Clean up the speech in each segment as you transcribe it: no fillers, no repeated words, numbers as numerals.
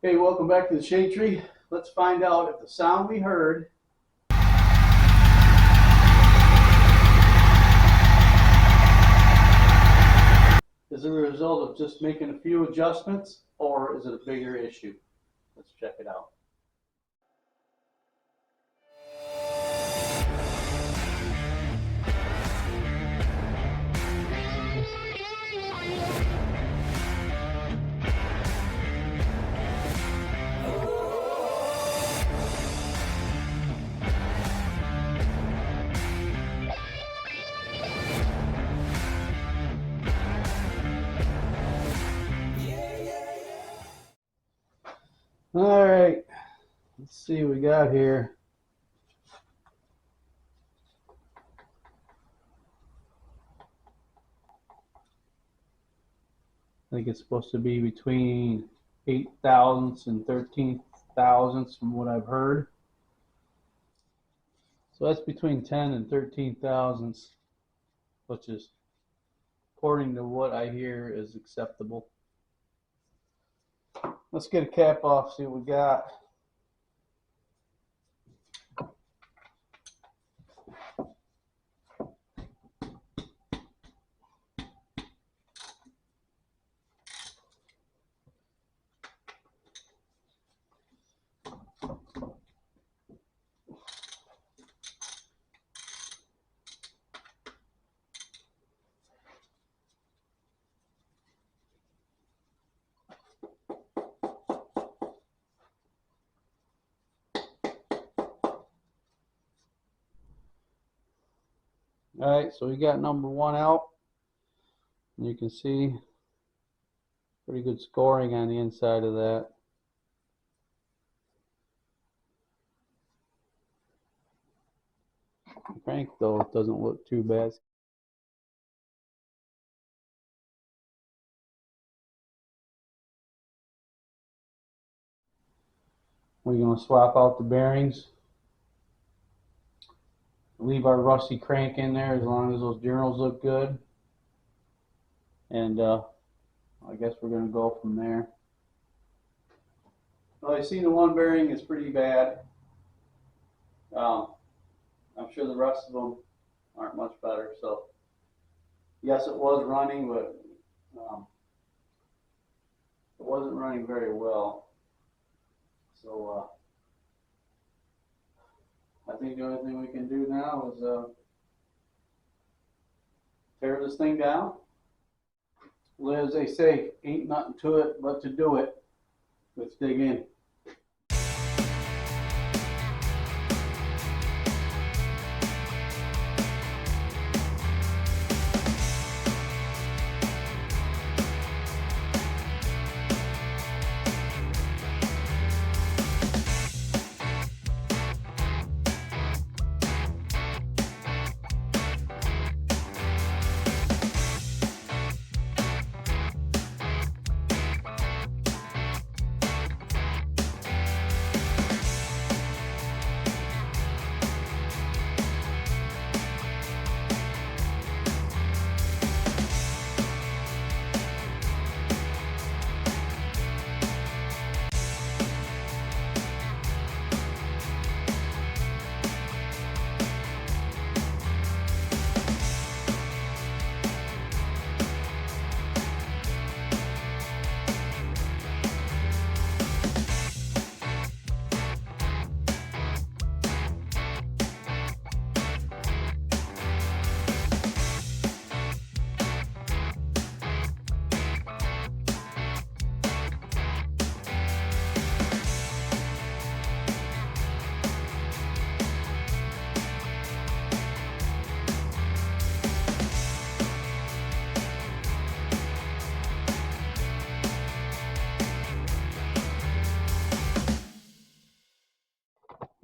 Hey, welcome back to the shade tree. Let's find out if the sound we heard is a result of just making a few adjustments or is it a bigger issue? Let's check it out. All right, let's see what we got here. I think it's supposed to be between 8 thousandths and 13 thousandths from what I've heard. So that's between 10 and 13 thousandths, which is, according to what I hear, is acceptable. Let's get a cap off, see what we got. All right, so we got number one out. And you can see pretty good scoring on the inside of that. The crank, though, it doesn't look too bad. We're going to swap out the bearings. Leave our rusty crank in there as long as those journals look good. And I guess we're going to go from there. Well, I see the one bearing is pretty bad. I'm sure the rest of them aren't much better. So, yes, it was running, but it wasn't running very well. So, I think the only thing we can do now is tear this thing down. Well, as they say, ain't nothing to it but to do it. Let's dig in.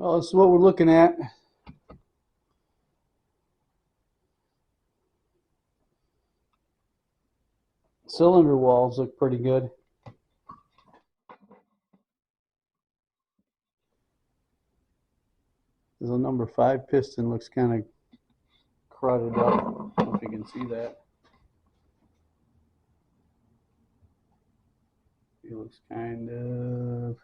Well, this is what we're looking at. Cylinder walls look pretty good. The number 5 piston looks kind of crowded up. I don't know if you can see that. It looks kind of.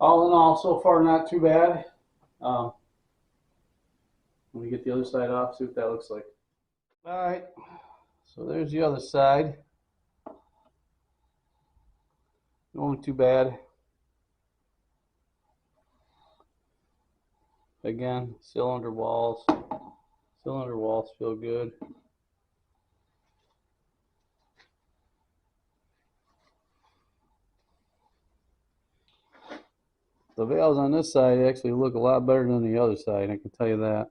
All in all, so far not too bad. Let me get the other side off, see what that looks like. All right, so there's the other side. Not too bad. Again, cylinder walls feel good. The valves on this side actually look a lot better than the other side, I can tell you that.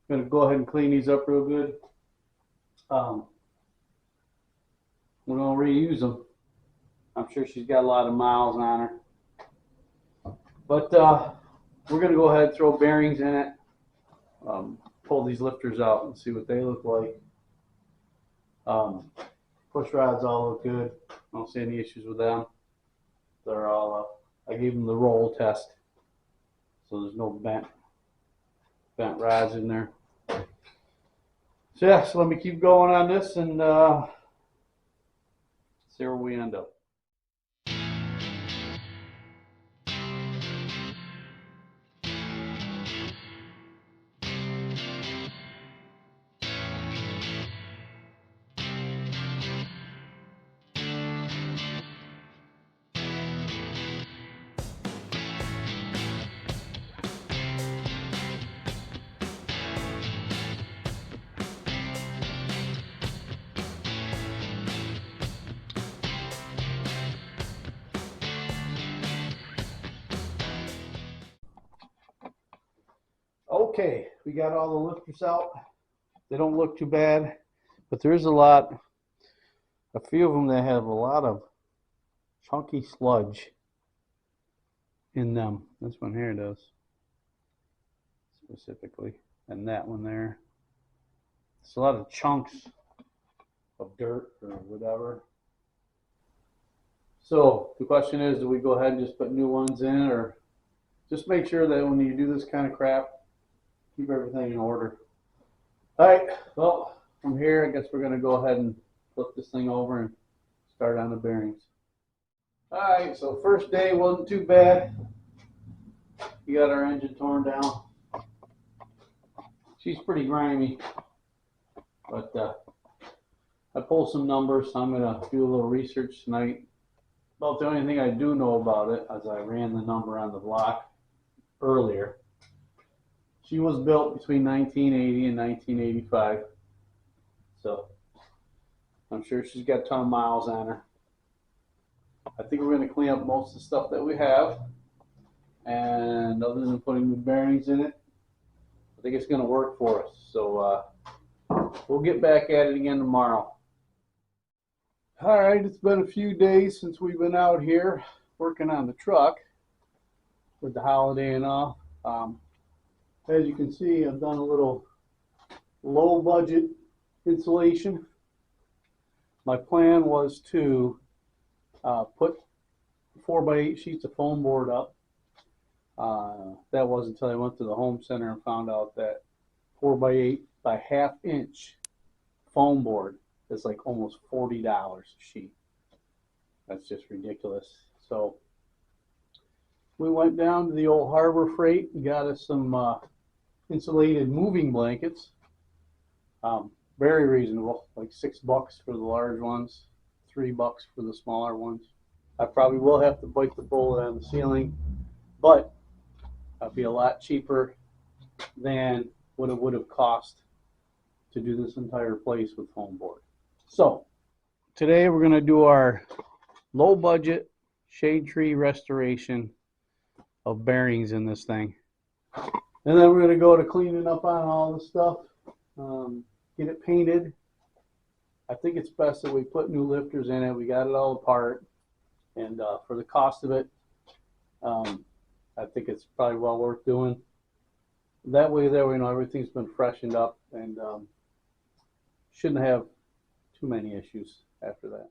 I'm going to go ahead and clean these up real good. We're going to reuse them. I'm sure she's got a lot of miles on her. But we're going to go ahead and throw bearings in it. Pull these lifters out and see what they look like. Push rods all look good. I don't see any issues with them. They're all, I gave them the roll test. So there's no bent rods in there. So yeah, so let me keep going on this and see where we end up. Okay, we got all the lifters out. They don't look too bad, but there is a few of them that have a lot of chunky sludge in them. This one here does, specifically, and that one there. It's a lot of chunks of dirt or whatever. So the question is, do we go ahead and just put new ones in, or just make sure that when you do this kind of crap, keep everything in order. All right, well, from here, I guess we're going to go ahead and flip this thing over and start on the bearings. All right, so first day wasn't too bad. We got our engine torn down. She's pretty grimy, but I pulled some numbers, so I'm going to do a little research tonight. About the only thing I do know about it, as I ran the number on the block earlier, she was built between 1980 and 1985, so I'm sure she's got a ton of miles on her. I think we're going to clean up most of the stuff that we have, and other than putting the bearings in it, I think it's going to work for us. So we'll get back at it again tomorrow. All right, it's been a few days since we've been out here working on the truck with the holiday and all. As you can see, I've done a little low budget insulation. My plan was to put 4x8 sheets of foam board up. That wasn't until I went to the home center and found out that 4x8 by 1/2 inch foam board is like almost $40 a sheet. That's just ridiculous. So we went down to the old Harbor Freight and got us some insulated moving blankets. Very reasonable, like $6 for the large ones, $3 for the smaller ones. I probably will have to bite the bullet on the ceiling, but it'll be a lot cheaper than what it would have cost to do this entire place with foam board. So today we're going to do our low budget shade tree restoration of bearings in this thing. And then we're going to go to cleaning up on all the stuff, get it painted. I think it's best that we put new lifters in it. We got it all apart, and for the cost of it, I think it's probably well worth doing. That way, you know, everything's been freshened up, and shouldn't have too many issues after that.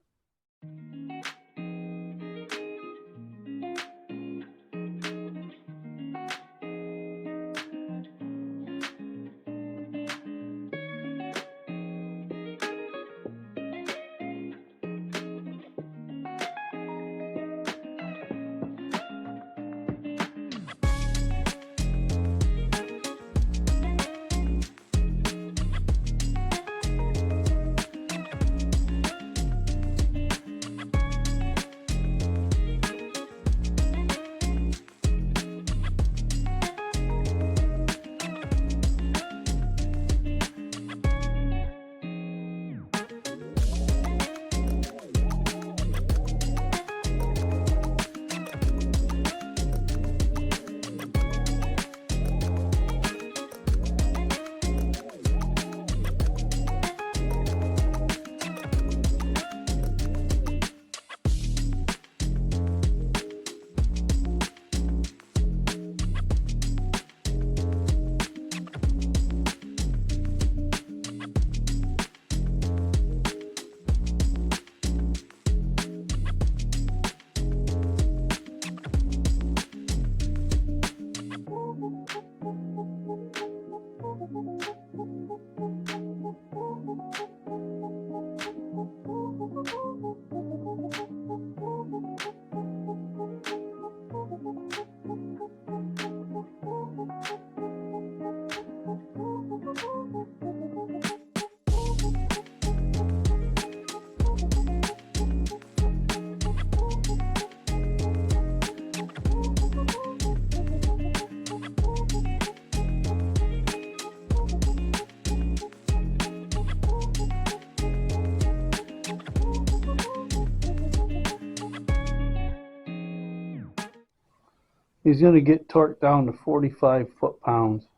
He's going to get torqued down to 45 foot-pounds.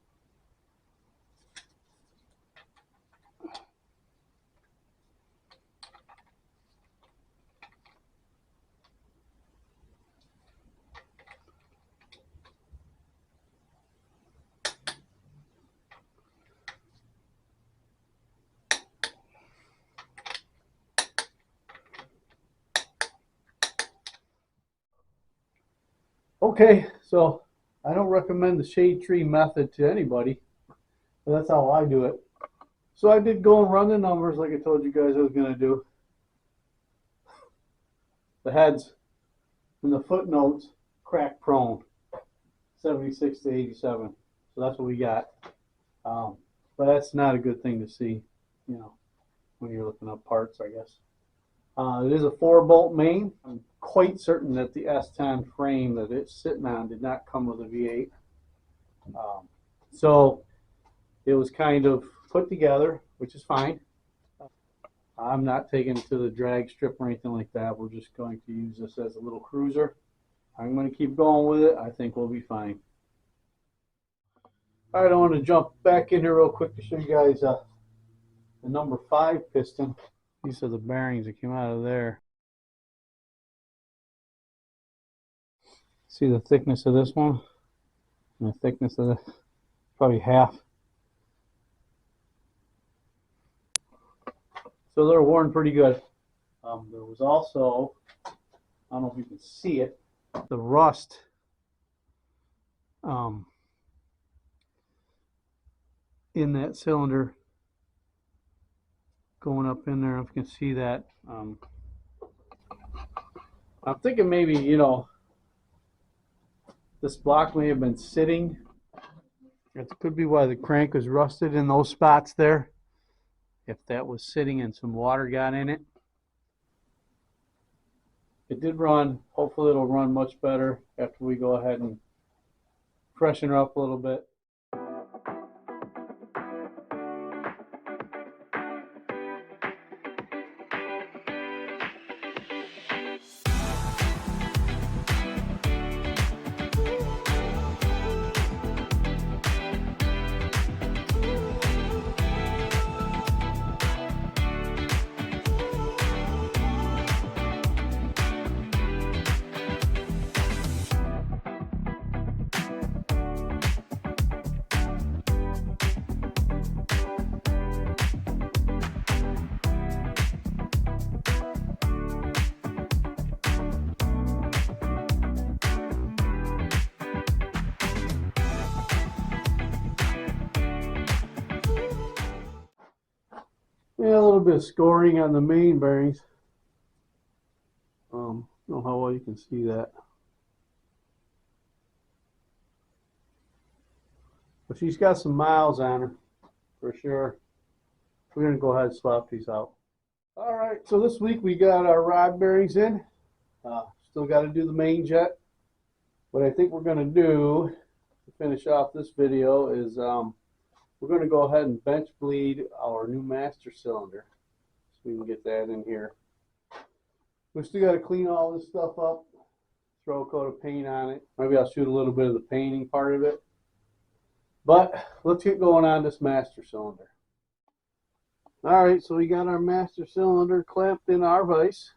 Okay, so I don't recommend the shade tree method to anybody, but that's how I do it. So I did go and run the numbers like I told you guys I was going to do. The heads and the footnotes crack prone, 76 to 87. So that's what we got. But that's not a good thing to see, you know, when you're looking up parts, I guess. It is a 4-bolt main. I'm quite certain that the S10 frame that it's sitting on did not come with a V8. So it was kind of put together, which is fine. I'm not taking it to the drag strip or anything like that. We're just going to use this as a little cruiser. I'm going to keep going with it. I think we'll be fine. All right, I want to jump back in here real quick to show you guys the number 5 piston. These are the bearings that came out of there. See the thickness of this one? And the thickness of this? Probably half. So they're worn pretty good. There was also, I don't know if you can see it, the rust in that cylinder going up in there. If you can see that. I'm thinking maybe, you know, this block may have been sitting. That could be why the crank was rusted in those spots there. If that was sitting and some water got in it. It did run. Hopefully it'll run much better after we go ahead and freshen her up a little bit. Yeah, a little bit of scoring on the main bearings. I don't know how well you can see that. But she's got some miles on her, for sure. We're going to go ahead and swap these out. All right, so this week we got our rod bearings in. Still got to do the main jet. What I think we're going to do to finish off this video is we're going to go ahead and bench bleed our new master cylinder. So we can get that in here. We still got to clean all this stuff up, throw a coat of paint on it. Maybe I'll shoot a little bit of the painting part of it. But let's get going on this master cylinder. All right, so we got our master cylinder clamped in our vise.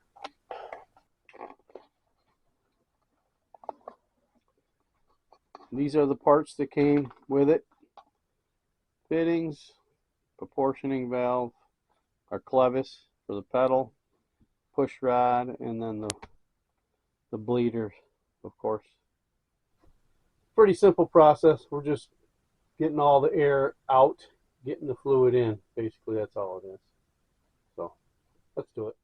These are the parts that came with it. Fittings, proportioning valve, our clevis for the pedal, push rod, and then the bleeder, of course. Pretty simple process. We're just getting all the air out, getting the fluid in. Basically, that's all it is. So, let's do it.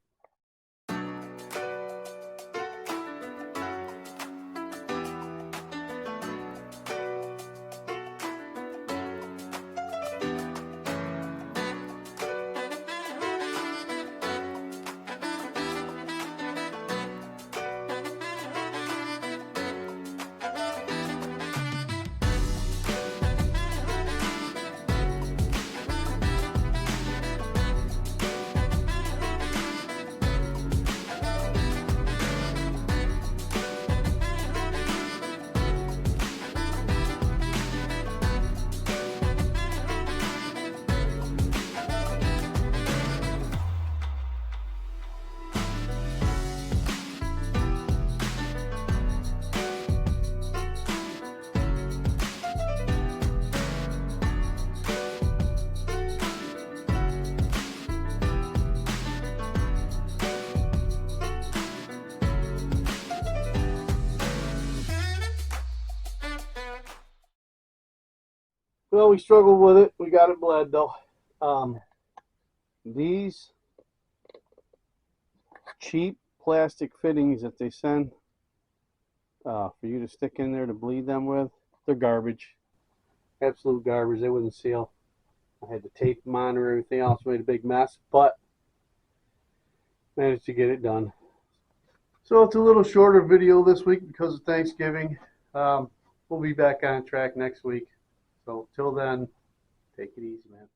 Well, we struggled with it. We got it bled though. These cheap plastic fittings that they send for you to stick in there to bleed them with, they're garbage. Absolute garbage. They wouldn't seal. I had to tape them on or everything else. Made a big mess, but managed to get it done. So it's a little shorter video this week because of Thanksgiving. We'll be back on track next week. So till then, take it easy, man.